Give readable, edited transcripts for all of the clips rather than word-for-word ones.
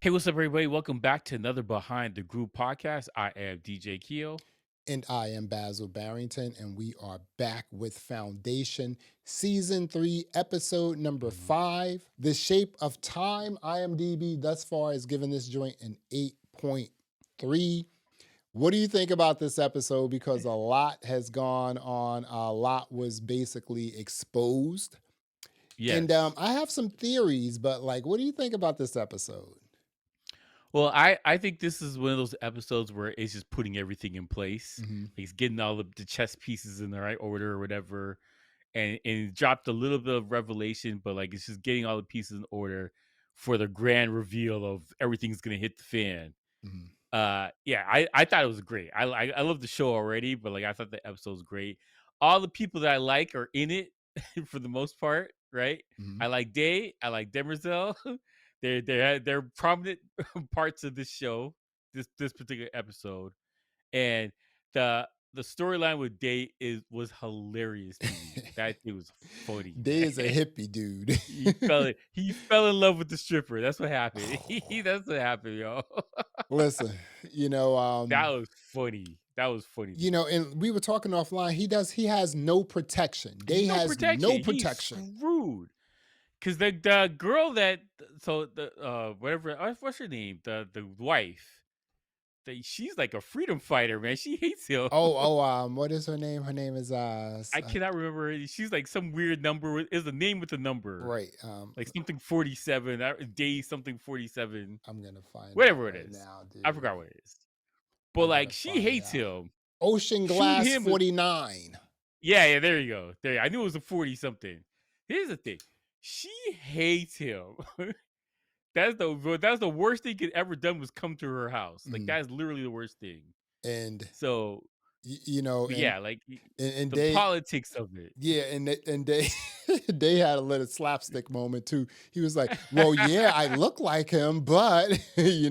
Hey, what's up, everybody? Welcome back to another Behind the Groove podcast. I am DJ Keo. And I am Basil Barrington, and we are back with Foundation Season 3, Episode number Mhm. 5. The Shape of Time, IMDb thus far has given this joint an 8.3. What do you think about this episode? Because a lot has gone on, a lot was basically exposed. And Yes. I have some theories, but what do you think about this episode? Well, I think this is one of those episodes where it's just putting everything in place. Hmm. Like it's getting all the chess pieces in the right order or whatever. And it dropped a little bit of revelation, but like it's just getting all the pieces in order for the grand reveal of everything's gonna hit the fan. Hmm. Yeah, I thought it was great. I love the show already, but like I thought the episode was great. All the people that I like are in it for the most part, right? Hmm. I like Day, I like Demerzel. They're prominent parts of this show, this particular episode, and the the storyline with Day is hilarious to me. That it was funny, Day man. is a hippie dude. He fell in love with the stripper. That's what happened. That's what happened, yo. Listen, you know, That um, was funny. That was funny to you know, me. and we were talking offline. He has no protection. Day No has no protection. He's protection. screwed. Cause the girl that so the whatever what's her name? The wife. She's like a freedom fighter, man. She hates him. What is her name? Her name is I cannot remember She's like some weird number. Is a name with a number. right. Like something 47. Day something 47. I'm gonna find out Whatever it right is. now, I dude. forgot what it is. But I'm like gonna she find hates out. him. Ocean Shoot Glass him. 49. Yeah, there you go. I knew it was a 40 something. Here's the thing. She hates him. That's the worst thing could ever done was come to her house. Like Mhm. that's literally the worst thing. And So, you know, but yeah, like and the they politics of it. yeah, and they they had a little slapstick moment too. He was like, "Well, yeah, I look like him, but she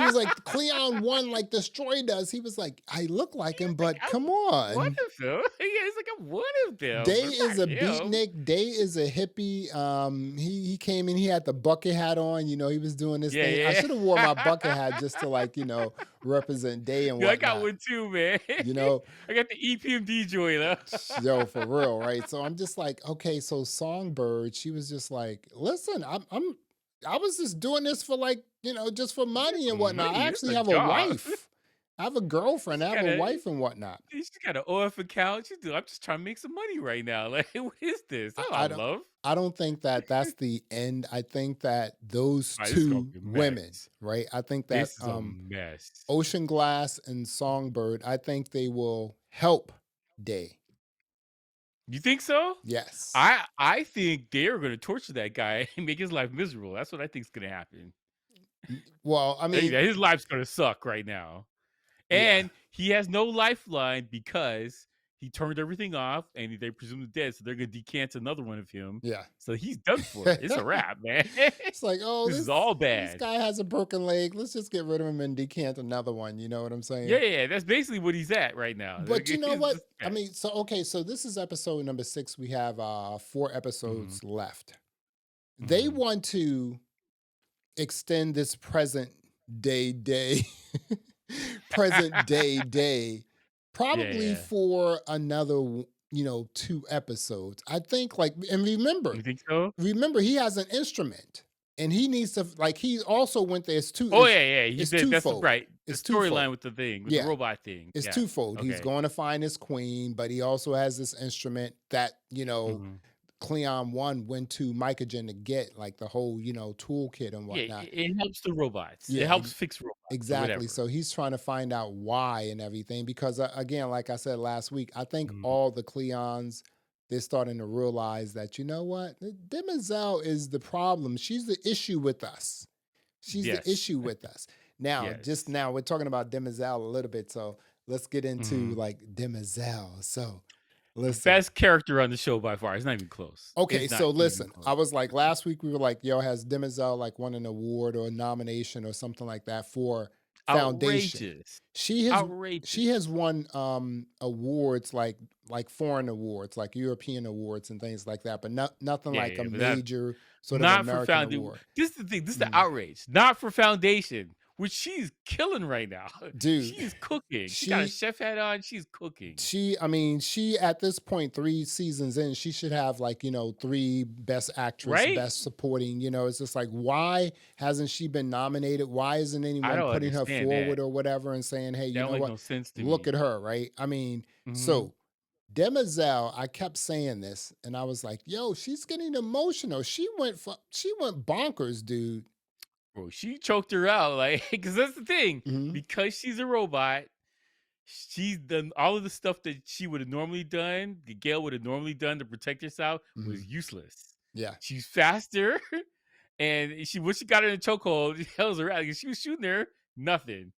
was like, "Cleon one like destroyed us." He was like, "I look like him, Like but I'm come one on." of them. Yeah, it's like I'm one of them, Day but I'm is not a him. beatnik. Day is a hippie. He came in. He had the bucket hat on. He was doing this Yeah, thing. I yeah. should have wore my bucket hat just to represent Day and Yeah, I got whatnot. one too, man. You know, I got the EPMD joint. Yo, for real, right? So I'm just like, okay, so Songbird, she was just like, listen, I was just doing this for just for money and whatnot. I Money, it's actually a have a job. wife. I have a girlfriend. I She have got a a wife and whatnot. she's got an OF account. I'm just trying to make some money right now. Like, what is this? I, That's I not don't love. I don't think that that's the end. I think that those All right, this is gonna two be a women, mess. right? I think that This is a mess. Ocean Glass and Songbird, I think they will help Day. You think so? Yes. I think they're gonna torture that guy and make his life miserable. That's what I think is gonna happen. Well, I mean, His life's gonna suck right now. yeah. And he has no lifeline because he turned everything off and they presume he's dead, so they're gonna decant another one of him. Yeah. So he's done for. It's a wrap, man. It's like, oh, This is all this bad. guy has a broken leg. Let's just get rid of him and decant another one. You know what I'm Yeah, saying? yeah, yeah, that's basically what he's at right now. But you know It's what? just I bad. mean, so okay, so this is episode number 6. We have 4 Mhm, episodes left. They mhm. want to extend this day present day Yeah, probably yeah. for another 2 episodes. I think and You think so? remember he has an instrument and he needs to he also went there. Oh, yeah, yeah, he It's did. That's twofold. right. The It's storyline twofold. with the thing, with the Yeah, robot thing. it's Yes. twofold. He's Okay. going to find his queen, but he also has this instrument that Mhm. Cleon one went to Mycogen to get, like the whole toolkit and Yeah, whatnot. it helps the robots. It Yeah, helps fix robots or exactly. whatever. So he's trying to find out why and everything because again, like I said last week, I think Mhm. all the Cleons, they're starting to realize that you know what, Demerzel is the problem. She's the issue with us. She's the Yes. issue with us. Now, just Yes. now, we're talking about Demerzel a little bit, so let's get into Mhm. Demerzel. So The listen. best character on the show by far. It's not even close. Okay, It's not so even listen. I close. was like last week we were like, yo, has Demerzel won an award or a nomination or something like that for Foundation. Outrageous. She has she Outrageous. has won awards like foreign awards, like European awards and things like that, but nothing Yeah, like a yeah, but that major sort of not for American foundation. award. This is the thing. This is the Mhm. outrage. Not for foundation, which she's killing right now. Dude, She's cooking. She got a she chef hat on. She's cooking. I mean, she at this point, 3 seasons in, she should have like, 3 best actress, Right? best supporting, it's just like, why hasn't she been nominated? Why isn't I anyone don't putting her understand forward that. or whatever and saying, hey, That you don't know make what? no sense to Look me. at her, right? I mean, Mhm. so Demerzel, I kept saying this and I was like, yo, she's getting emotional. She went bonkers, dude. Bro, she choked her out, like, because that's the thing. Mhm, Because she's a robot, she's done all of the stuff that she would have normally done, the Gail would have normally done to protect herself was mhm. useless. Yeah, She's faster, and she once she got her in a chokehold, it was a wrap. Like, she was shooting her, nothing.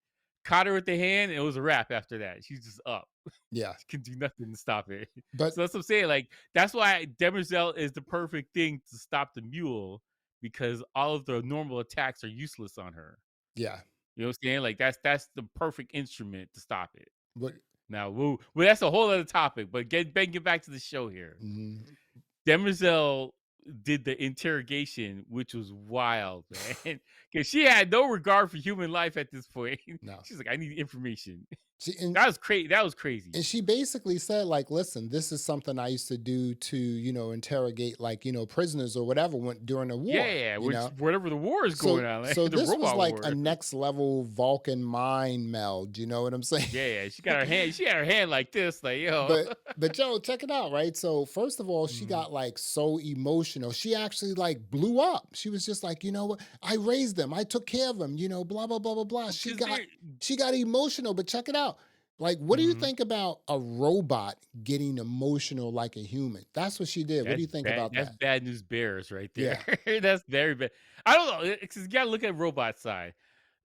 Caught her with the hand, and it was a wrap after that. She's just up. yeah. She can do nothing to stop it. But So that's what I'm saying. Like, that's why Demerzel is the perfect thing to stop the mule because all of the normal attacks are useless on her. yeah, You know what I'm saying? Like that's the perfect instrument to stop it. but Now, well, that's a whole other topic. But get back to the show here. mhm. Demerzel did the interrogation, which was wild, man, because she had no regard for human life at this point. No. She's like, I need information. She, That was crazy. That was crazy. and she basically said like, listen, this is something I used to do to interrogate like prisoners or whatever went during the Yeah, war, yeah, which whatever the war is going so on, like so the this was robot like a war. next level Vulcan mind meld, you know what I'm saying? Yeah, yeah, she got her hand. She had her hand like this, like yo. But Joe, check it out, right? So first of all, she Mhm. got like so emotional. She actually like blew up. She was just like, you know what? I raised them. I took care of them. Blah blah blah blah blah. Because they're. She got emotional. But check it out. Like, what do you Mhm. think about a robot getting emotional like a human? That's what she did. What do That's you think bad. about That's that? bad news bears right there. Yeah. That's very bad. I don't know. Because you gotta look at robot side.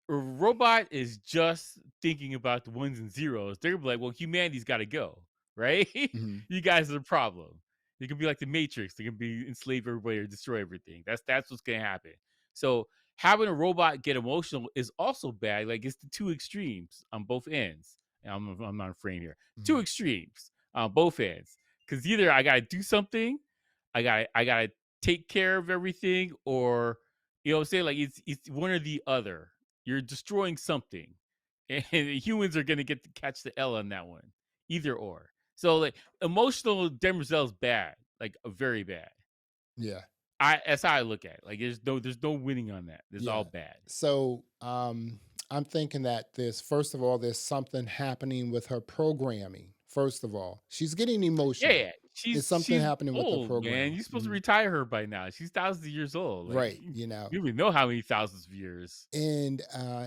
A robot is just thinking about the ones and zeros. They're gonna be like, well, humanity's got to go, right? Mhm. You guys are the problem. It could be like the Matrix. They can be enslave everybody or destroy everything. That's what's gonna happen. So having a robot get emotional is also bad. Like it's the two extremes on both ends. And I'm not afraid here. Two Mhm. extremes on both ends. Because either I gotta do something, I gotta take care of everything, or you know what I'm saying? Like it's one or the other. You're destroying something, and humans are gonna get to catch the L on that one. Either or. So like emotional Demerzel's bad, like very bad. Yeah. That's how I look at it. Like there's no winning on that. It's all Yeah. bad. So I'm thinking that first of all, there's something happening with her programming. First of all, she's getting Yeah, emotional. yeah. There's She's something she's happening with her old, man. programming. You're supposed to Mhm. retire her by now. She's thousands of years old. Like Right. you don't even know how many thousands of years. And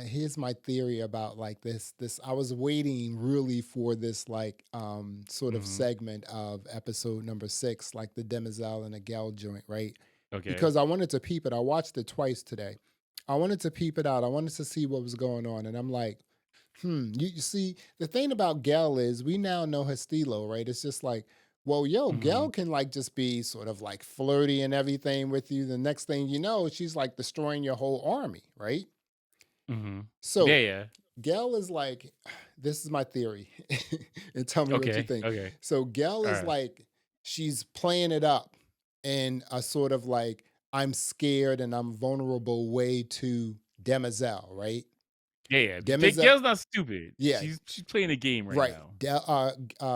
here's my theory about like this I was waiting really for this like sort of Hmm. segment of episode number 6, like the Demerzel and the Gal joint, right? Okay. Because I wanted to peep it. I watched it twice today. I wanted to peep it out. I wanted to see what was going on. And I'm like, you see, the thing about Gail is we now know her stilo, right? It's just like, well, yo, Hmm. Gail can like just be sort of like flirty and everything with you. The next thing you know, she's like destroying your whole army, right? Hmm. Yeah, So yeah. Gail is like, this is my theory, and tell me what you Okay. think. Okay. So Gail All is right. like, she's playing it up in a sort of like, I'm scared and I'm vulnerable way to Demerzel, right? Yeah, yeah. Demerzel, Gail's not stupid. yeah, She's playing a game right right. now.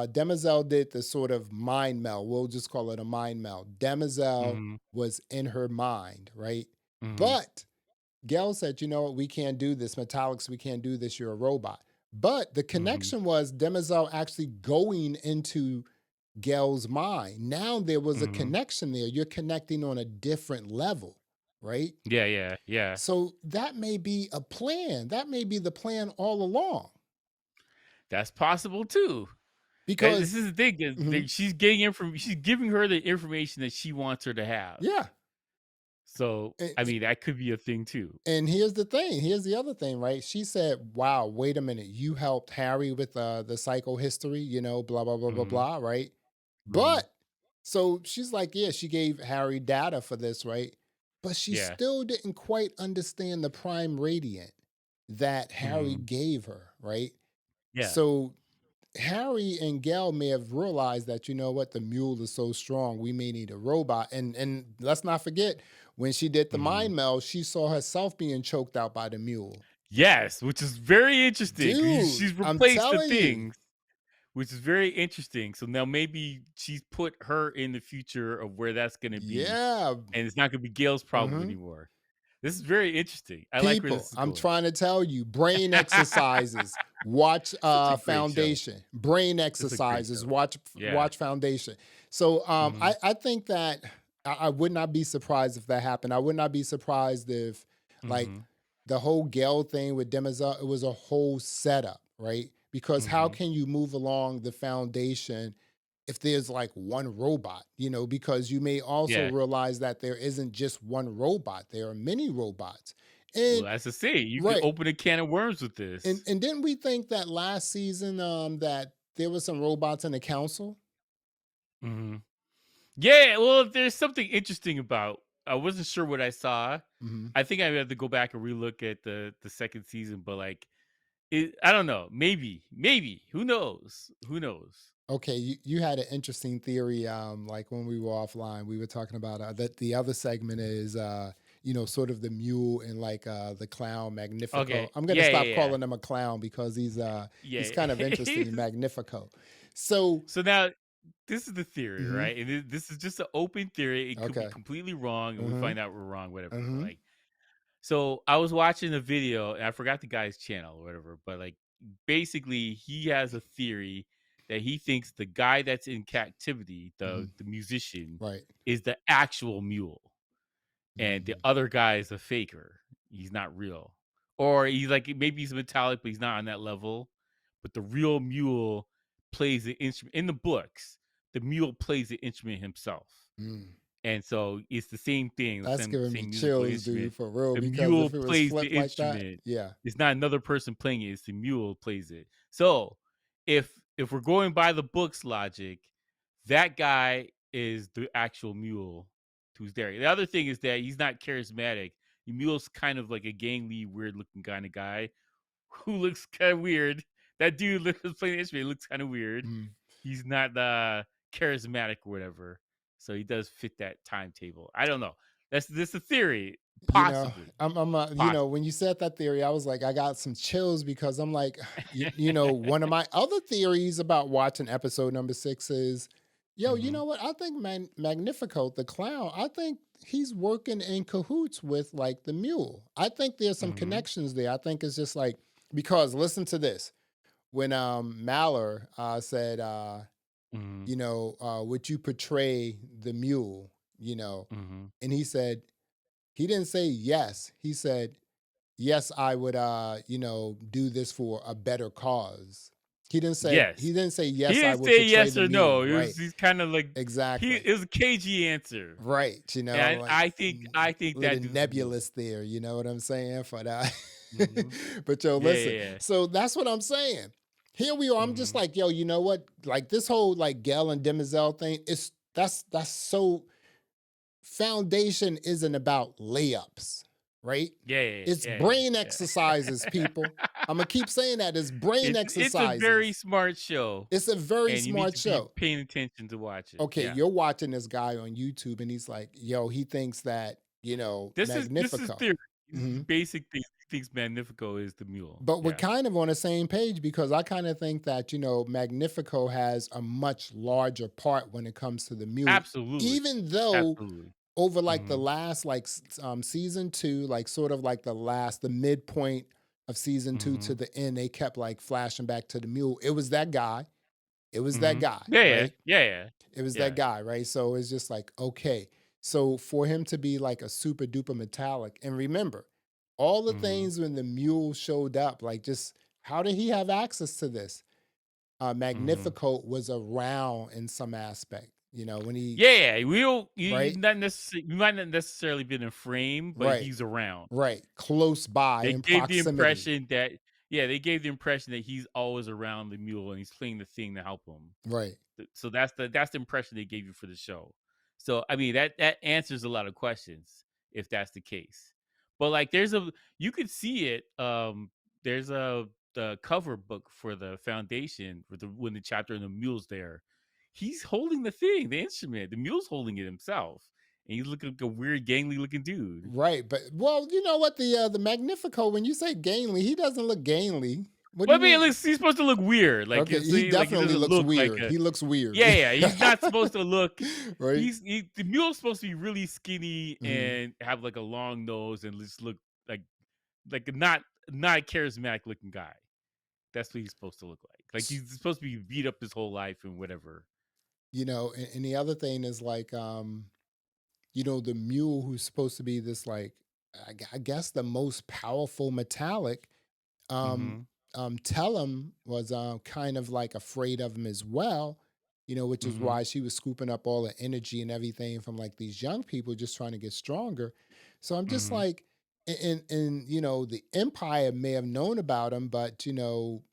Demerzel did the sort of mind meld. We'll just call it a mind meld. Demerzel Mhm. was in her mind, right? Mhm. But Gail said, you know what, we can't do this. Metallics, we can't do this. You're a robot. But the Mhm. connection was Demerzel actually going into Gail's mind. Now there was a Mhm. connection there. You're connecting on a different level, right? Yeah, yeah, yeah. So that may be a plan. That may be the plan all along. That's possible too. This Because, is the thing is mhm, she's giving her the information that she wants her to have. yeah. So, I mean, that could be a thing too. And here's the thing. Here's the other thing, right? She said, "Wow, wait a minute. You helped Harry with the psychohistory, blah blah blah blah Mhm. blah, right?" Mhm. But so she's like, "Yeah, she gave Harry data for this, right?" But she Yeah. still didn't quite understand the prime radiant. that Harry Mhm. gave her, right? Yeah. So Harry and Gail may have realized that, you know what, the mule is so strong, we may need a robot. And let's not forget, when she did the Mhm. mind meld, she saw herself being choked out by the mule. Yes, which is very interesting 'cause Dude, she's I'm replaced the telling you. things, which is very interesting. So now maybe she's put her in the future of where that's gonna be, Yeah. and it's not gonna be Gail's problem Hmm. anymore. This is very interesting. I like where People, this is I'm going. trying to tell you, brain exercises. Watch Such a great show. Foundation. Brain It's a great exercises. show. Yeah. Watch Foundation. So Mhm. I think that I would not be surprised if that happened. I would not be surprised if like Mhm. the whole Gale thing with Demerzel, it was a whole setup, right? Because how Mhm. can you move along the foundation if there's like one robot, you know, because you may also Yeah. realize that there isn't just one robot, there are many robots. Well, And that's the thing. You could right. open a can of worms with this. And didn't we think that last season that there was some robots in the council? Mhm. Yeah, well, there's something interesting about I wasn't sure what I saw. Hmm. I think I have to go back and relook at the second season, but like I don't know. Maybe. Who knows? Who knows? Okay, you had an interesting theory. Like when we were offline, we were talking about that the other segment is you know, sort of the mule and like the clown Magnifico. Okay. I'm gonna Yeah, stop yeah, calling him a clown because he's yeah. kind of interesting, Yeah. Magnifico. So So now this is the theory, hmm. right? And this is just an open theory. It could be Okay. completely wrong, and we Hmm. find out we're wrong, whatever. But Hmm. like, so I was watching a video, and I forgot the guy's channel or whatever. But like, basically, he has a theory that he thinks the guy that's in captivity, Hmm. the musician, Right. is the actual mule, and the Mm. other guy is a faker. He's not real, or he's like maybe he's metallic, but he's not on that level. But the real mule plays the instrument in the books. The mule plays the instrument himself, Mm. and so it's the same thing, the That's giving me same musical chills, instrument. dude, for real. The Because mule if it was plays the flipped like that, instrument. yeah. It's not another person playing it. It's the mule plays it. So if we're going by the book's logic, that guy is the actual mule who's there. The other thing is that he's not charismatic. The mule's kind of like a gangly, weird looking kind of guy who looks kind of weird. That dude who's playing the instrument looks kind of weird. Mm. He's not charismatic or whatever. So he does fit that timetable. I don't know. That's this a theory, You know, possibly, you know, possibly. when you said that theory, I was like, I got some chills because I'm like, you know, one of my other theories about watching episode number 6 is, yo, you Hmm. know what? I think Magnifico, the clown, I think he's working in cahoots with like the mule. I think there's some Hmm. connections there. I think it's just like, because listen to this. When Maller said, Hmm. you know, would you portray the mule, you know, Hmm. and he said, he didn't say yes. He said, yes, I would you know, do this for a better cause. Yes. He didn't say He yes, I didn't would say portray yes the or no. mule. Right. He's kind of like Exactly. it was a cagey answer. Right. You know, And like I think little that dude's a mule. nebulous there, you know what I'm saying? For that. Hmm. But yo, Yeah, listen. yeah, yeah. So that's what I'm saying. Here we are. I'm just Hmm. like, yo, you know what? Like this whole like Gel and Demerzel thing, it's that's so foundation isn't about layups, right? Yeah, yeah, It's yeah, brain yeah, exercises, yeah. people. I'm gonna keep saying that. It's brain It's a very exercises. smart show, It's a very and you need smart to be show. paying attention to watch it. Okay, Yeah. you're watching this guy on YouTube and he's like, yo, he thinks that, you know, This is Magnifico. theory. The Mhm. basic thing he thinks Magnifico is the mule. But we're Yeah. kind of on the same page because I kind of think that, you know, Magnifico has a much larger part when it comes to the mule, Absolutely. even though Absolutely. over like the Mhm. last like season 2, like sort of like the midpoint of season 2 to Mhm. the end, they kept like flashing back to the mule. It was that guy. It was that Mhm. guy, Yeah, yeah. right? Yeah, yeah. It was that Yeah. guy, right? So it's just like, okay. So for him to be like a super duper metallic, and remember, all the Mhm. things when the mule showed up, like just how did he have access to this? Mhm. Magnifico was around in some aspect, you know, when he, Yeah, yeah. We don't you right? not necessarily you might not necessarily been in frame, but Right. he's around. Right, close by They in gave the proximity. impression that yeah, they gave the impression that he's always around the mule and he's playing the thing to help him. Right. So that's the impression they gave you for the show. So I mean that answers a lot of questions if that's the case. But like there's a you could see it there's a the cover book for the Foundation for the when the chapter and the Mule's there. He's holding the thing, the instrument. The Mule's holding it himself, and he's looking like a weird, gangly looking dude. Right, but well, you know what, the Magnifico, when you say gainly, he doesn't look gainly. What do Well, you I mean, mean? he's supposed to look weird, like Okay, you he see, like he definitely doesn't looks look like weird. a He looks weird. yeah, yeah. He's not supposed to look. Right? The Mule's supposed to be really skinny Mhm. and have like a long nose and just look like like a not charismatic looking guy. That's what he's supposed to look like. Like S he's supposed to be beat up his whole life and whatever. You know, and the other thing is like, you know, the mule who's supposed to be this like, I guess the most powerful metallic, um, Mhm. Tellum was kind of like afraid of him as well, you know, which is Mhm. why she was scooping up all the energy and everything from like these young people just trying to get stronger. So I'm just Mhm. like, and you know, the Empire may have known about him, but you know,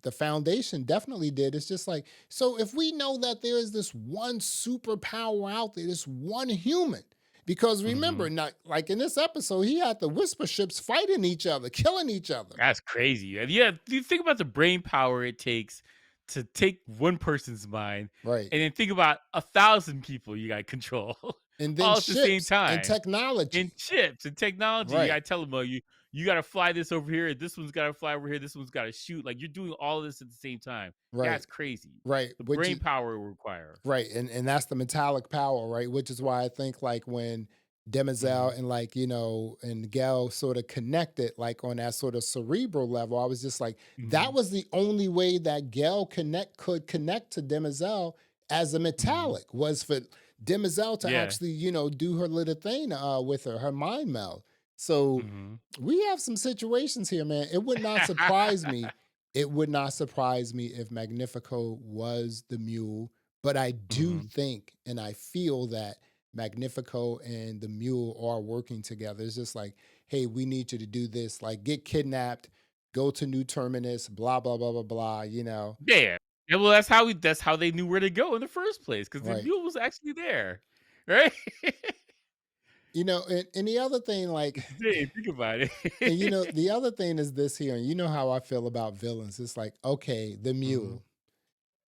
the foundation definitely did. It's just like, so if we know that there is this one superpower out there, this one human, because remember, Mhm. not like in this episode, he had the whisper ships fighting each other, killing each other. That's crazy. And yeah, do you think about the brain power it takes to take one person's mind Right. and then think about 1,000 people you got to control And then all at the same ships and time? And technology. chips and technology. You Right. gotta tell them, you gotta fly this over here. This one's gotta fly over here. This one's gotta shoot. Like you're doing all of this at the same time. Right. That's crazy. Right. The Which brain is power it will require. right, and that's the metallic power, right? Which is why I think like when Mhm. Demerzel and like you know and Gaal sort of connected like on that sort of cerebral level, I was just like that Mhm. was the only way that Gaal could connect to Demerzel as a Mhm. metallic was for Demerzel to Yeah. actually you know do her little thing with her mind meld. So Mhm. we have some situations here, man. It would not surprise me. It would not surprise me if Magnifico was the mule, but I do Mhm. think and I feel that Magnifico and the mule are working together. It's just like, hey, we need you to do this, like get kidnapped, go to New Terminus, blah, blah, blah, blah, blah, you know. Yeah. Yeah, well, that's how they knew where to go in the first place because the Right. mule was actually there, right? You know, and the other thing, like, Which is it, think about and you know, it. the other thing is this here, and you know how I feel about villains. It's like, okay, the Mhm. mule.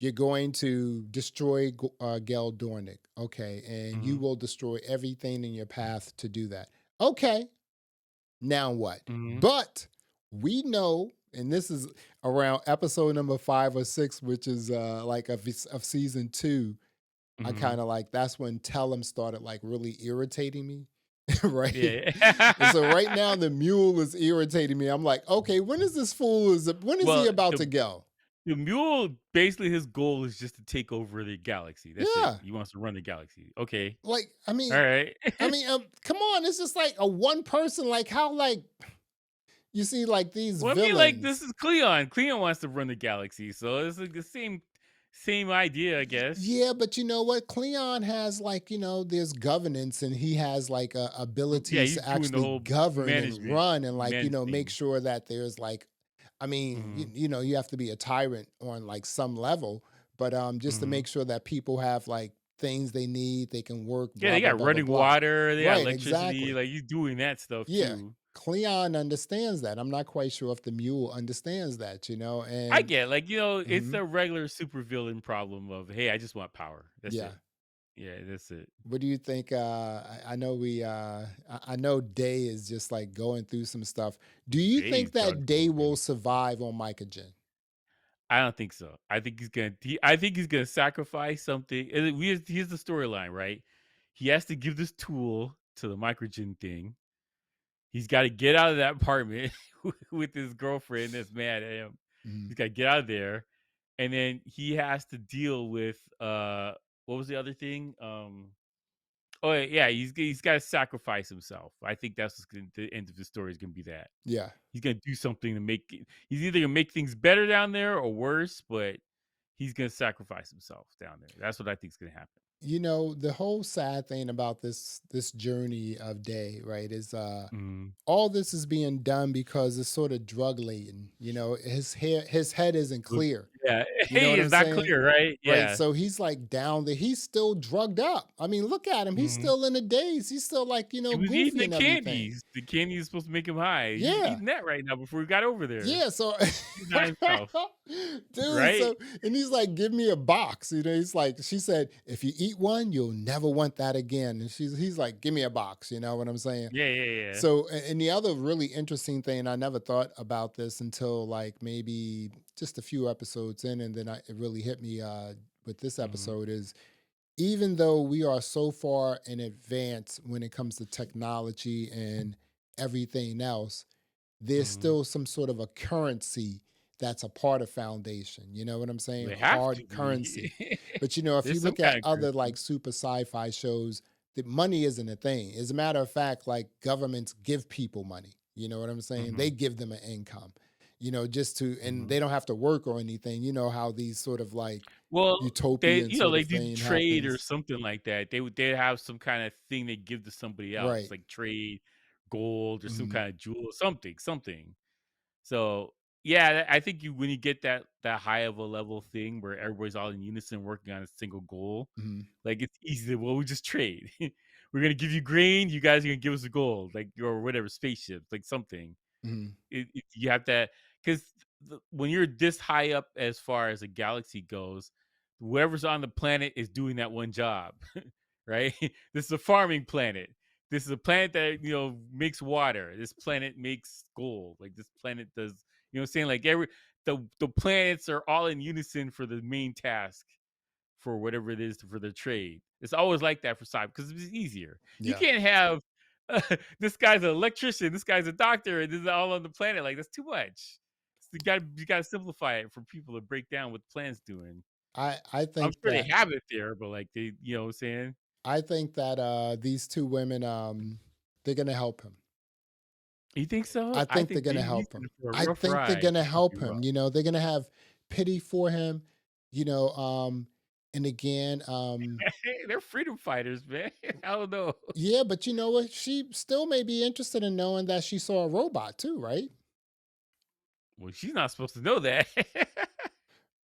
You're going to destroy Gel Dornick, okay, and you Mhm. will destroy everything in your path to do that. Okay, now what? Mhm. But we know, and this is around episode number 5 or 6, which is like of season 2. I Mhm. kind of like that's when Tellum started like really irritating me, right? Yeah. And so right now the mule is irritating me. I'm like, okay, when is this fool? When is he Well, about to go? the mule, basically, his goal is just to take over the galaxy. That's it. Yeah, He wants to run the galaxy. Okay. like All right. come on, it's just like a one person. Like how like you see like these Well, I mean, like, this villains. is Cleon. Cleon wants to run the galaxy, so it's like the same idea, I guess. Yeah, but you know what? Cleon has like, you know, there's governance and he has like Yeah, abilities he's to doing the actually whole govern and management run and like, you manage know, make thing. sure that there's like, I mean, Mhm. you know, you have to be a tyrant on like some level, but just to Mhm. make sure that people have like things they need, they can work, Yeah, blah, they blah, got blah, blah, running blah. water, they got Right, electricity, exactly. like, he's doing that stuff Yeah. too. Cleon understands that. I'm not quite sure if the mule understands that, you know, I and get, like, it's mhm, the regular supervillain problem of, "Hey, I just want power." That's yeah. it. Yeah, that's it. What do you think? I know I know Day is just like going through some stuff. Do you Days think drug that Day will smoking. survive on Mycogen? I don't think so. I think he's gonna sacrifice something. And here's the storyline, right? He has to give this tool to the microgen thing. He's got to get out of that apartment with his girlfriend that's mad at him. Mhm. He's got to get out of there, and then he has to deal with what was the other thing? Oh yeah, he's got to sacrifice himself. I think that's the end of the story is gonna be that Yeah. he's gonna do something to make it. He's either gonna make things better down there or worse, but he's gonna sacrifice himself down there. That's what I think is gonna happen. the whole sad thing about this journey of Day, right, is Mhm. all this is being done because it's sort of drug laden. His head isn't Look, clear. yeah, You know hey, what I'm it's not saying? clear, right? Right. Yeah. So he's like down there. He's still drugged up. I mean, look at him. He's Mhm. still in a daze. He's still like, He was eating goofy the and everything. candies. The candy is supposed to make him high. He's Yeah. eating that right now before he got over there. Yeah, so He's not himself, dude, right? so and he's like, "Give me a box," he's like, she said, "If you eat one, you'll never want that again." And he's like, "Give me a box," you know what I'm saying? Yeah, yeah, yeah. So, and the other really interesting thing, I never thought about this until like maybe just a few episodes in, and then it really hit me with this Mhm, episode is even though we are so far in advance when it comes to technology and everything else, there's mhm. still some sort of a currency that's a part of foundation. You know what I'm saying? They have to Hard be. currency. But if you There's some look at kind of other currency. like super sci-fi shows, the money isn't a thing. As a matter of fact, like governments give people money. You know what I'm saying? They Mhm, give them an income. Just to, and mhm. they don't have to work or anything. You know how these sort of like Well, they utopian sort they of do thing trade or happens. something like that. They have some kinda thing they give to somebody else, Right. like trade, gold, or some Mhm. kinda jewel, something. So, yeah, I think you when you get that high of a level thing where everybody's all in unison working on a single goal, Mhm. like, it's easy to, "Well, we just trade. We're gonna give you grain, you guys are gonna give us the gold," like, or whatever, spaceships, like, something. Mhm. You have to, because when you're this high up as far as a galaxy goes, whoever's on the planet is doing that one job, right? This is a farming planet. This is a planet that makes water. This planet makes gold. Like this planet does. What I'm saying? Like the planets are all in unison for the main task for whatever it is for the trade. It's always like that for cyber because it's easier. You Yeah. can't have this guy's an electrician, this guy's a doctor, and this is all on the planet. Like that's too much. So you gotta simplify it for people to break down what the plan's doing. I I'm think sure they that have it there, but like what I'm saying? these two women, they're gonna help him. You think so? I I think they're think gonna he's help in him. for a I rough think they're ride. gonna It could be help him. rough. They're gonna have pity for him. You know, and again, They're freedom fighters, man. I don't know. yeah, but you know what? She still may be interested in knowing that she saw a robot too, right? Well, she's not supposed to know that.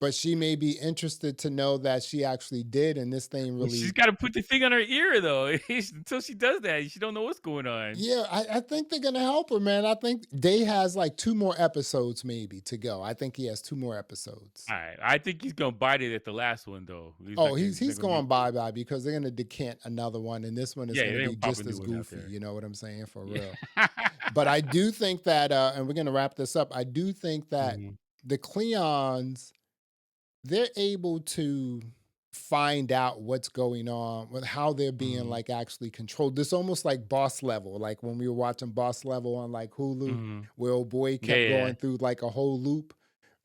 But she may be interested to know that she actually did, and this thing Well, she's really. got to put the thing on her ear though. Until she does that, she don't know what's going on. Yeah, I think they're gonna help her, man. I think Day has like two more episodes maybe to go. I think he has two more episodes. All right, I think he's gonna bite it at the last one though. He's Oh, not gonna. he's He's not he's gonna be. going bye-bye because they're gonna decant another one, and this one is Yeah, gonna they be gonna pop a just new as one out goofy. there. You know what I'm saying? For Yeah. real. But I do think that, and we're gonna wrap this up. I do think that Mhm, the Cleons, they're able to find out what's going on with how they're being mhm, like actually controlled. This almost like Boss Level, like when we were watching Boss Level on like Hulu, mhm. where old boy Yeah, kept yeah. going through like a whole loop,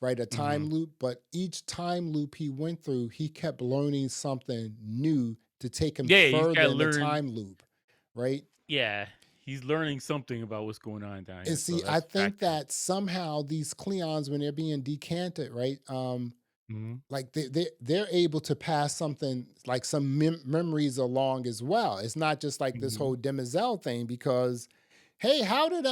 right? A time Mhm. loop. But each time loop he went through, he kept learning something new to take him Yeah, he's further gotta in the learn. time loop, right? Yeah, he's learning something about what's going on down And here, so see, I that's a think factor. that somehow these Cleons, when they're being decanted, right? Mhm, Like they're able to pass something like some memories along as well. It's not just like this mhm, whole Demerzel thing because, hey, how did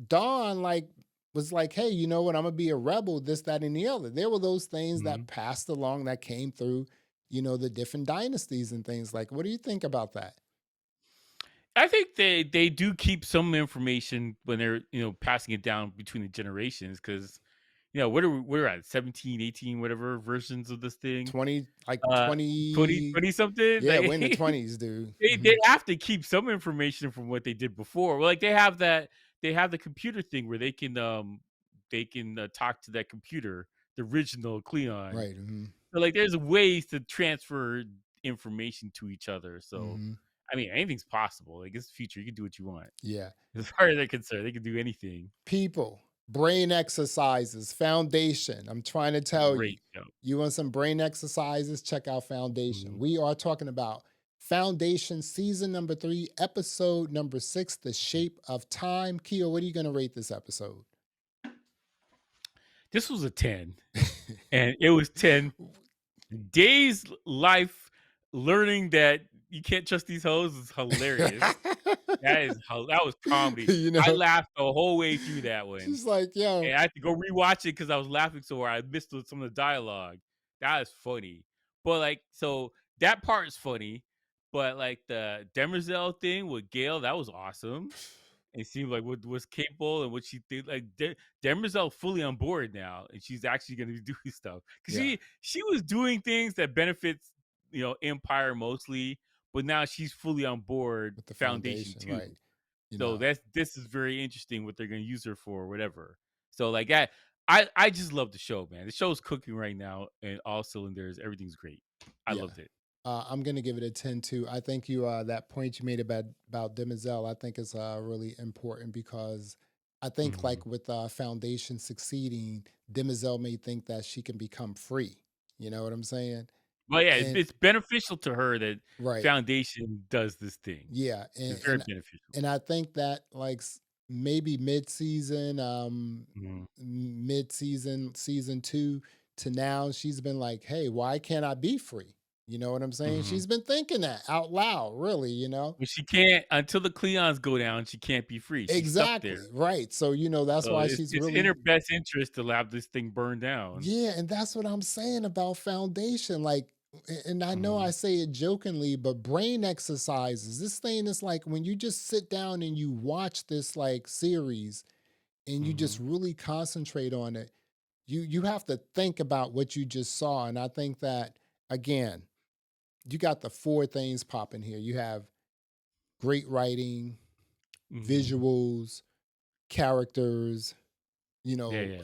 Dawn like was like, hey, you know what? I'm gonna be a rebel, this, that, and the other. There were those things that mhm. passed along that came through, the different dynasties and things. Like, what do you think about that? I think they do keep some information when they're, passing it down between the generations because, what are we at 17, 18, whatever versions of this thing? 20, like Uh, 20, 20, 20 something? yeah, Like, we're in the 20s, dude. they have to keep some information from what they did before. Well, like, they have the computer thing where they can talk to that computer, the original Cleon. Right. So, like, there's ways to transfer information to each other, so, Hmm. I mean, anything's possible. Like, it's the future, you can do what you want. Yeah. As far as they're concerned, they can do anything. People, brain exercises, Foundation. I'm trying to tell you. Great show. You want some brain exercises? Check out Foundation. Mhm. We are talking about Foundation season number 3, episode number 6, The Shape of Time. Keo, what are you going to rate this episode? This was a 10, and it was 10 days life. learning that you can't trust these hoes is hilarious. That was comedy. You I know, laughed the whole way through that one, she's like, yo, and I had to go rewatch it because I was laughing so hard. I missed some of the dialogue. That is funny, but like, so that part is funny. But like the Demerzel thing with Gail, that was awesome. It seemed like what was capable and what she did. Like Demerzel fully on board now, and she's actually going to be doing stuff because yeah, she was doing things that benefits Empire mostly, but now she's fully on board with the Foundation foundation, right? too. You So know, this is very interesting what they're going to use her for, or whatever. So like I just love the show, man. The show's cooking right now, and all cylinders. Everything's great. I yeah. loved it. I'm gonna give it a 10 too. I think you that point you made about Demerzel, I think is really important because I think Mhm. like with Foundation succeeding, Demerzel may think that she can become free. You know what I'm saying? But yeah, And it's beneficial to her that right, Foundation does this thing. yeah, It's very beneficial. and I think that like maybe mid-season, Mhm, mid-season, season 2 to now, she's been like, "Hey, why can't I be free?" You know what I'm saying? mhm. She's been thinking that out loud, really, you know? But she can't until the Cleons go down, she can't be free. She's stuck there. Exactly, right. So, you know, that's So why she's it's in really her best interest to have this thing burned down. yeah, and that's what I'm saying about foundation. Like, and I know I Mhm, say it jokingly, but brain exercises. This thing is like when you just sit down and you watch this like series and you just mhm. really concentrate on it, you have to think about what you just saw. And I think that again, you got the four things popping here. You have great writing, Mhm. visuals, characters, Yeah, yeah.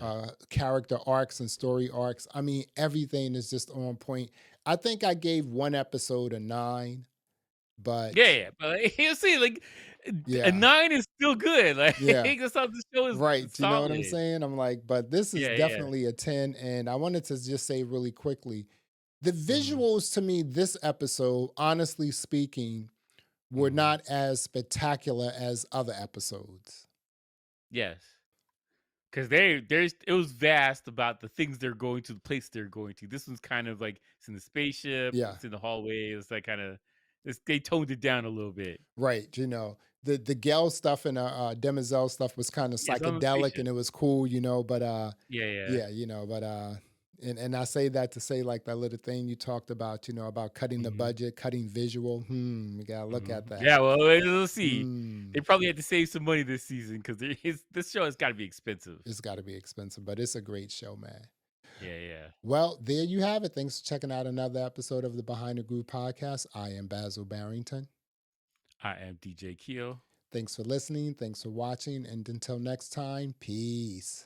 character arcs and story arcs. I mean, everything is just on point. I think I gave one episode a 9, Yeah, but yeah, but you see, like, a yeah, 9 is still good, like, yeah, that's how the show is right. You know what I'm solid. saying? I'm like, but this is Yeah, yeah. definitely a 10. And I wanted to just say really quickly the Mhm, visuals to me, this episode, honestly speaking, were mhm. not as spectacular as other episodes. Yes. 'Cause there's it was vast about the things they're going to, the place they're going to. This one's kind of like it's in the spaceship, Yeah. it's in the hallway, it's like kinda they toned it down a little bit. Right, the Gale stuff and Demerzel stuff was kind of Yeah, it's on the psychedelic spaceship. and it was cool, but Yeah, yeah. yeah, but and I say that to say like that little thing you talked about, about cutting the Mhm, budget, cutting visual. We gotta look mhm. at that. Yeah, well, we'll see. Hmm, They probably had to save some money this season 'cause this show has gotta be expensive. it's got to be expensive, but it's a great show, man. Yeah, yeah. Well, there you have it. Thanks for checking out another episode of the Behind the Groove podcast. I am Basil Barrington. I am DJ Keo. Thanks for listening. Thanks for watching. And until next time, peace.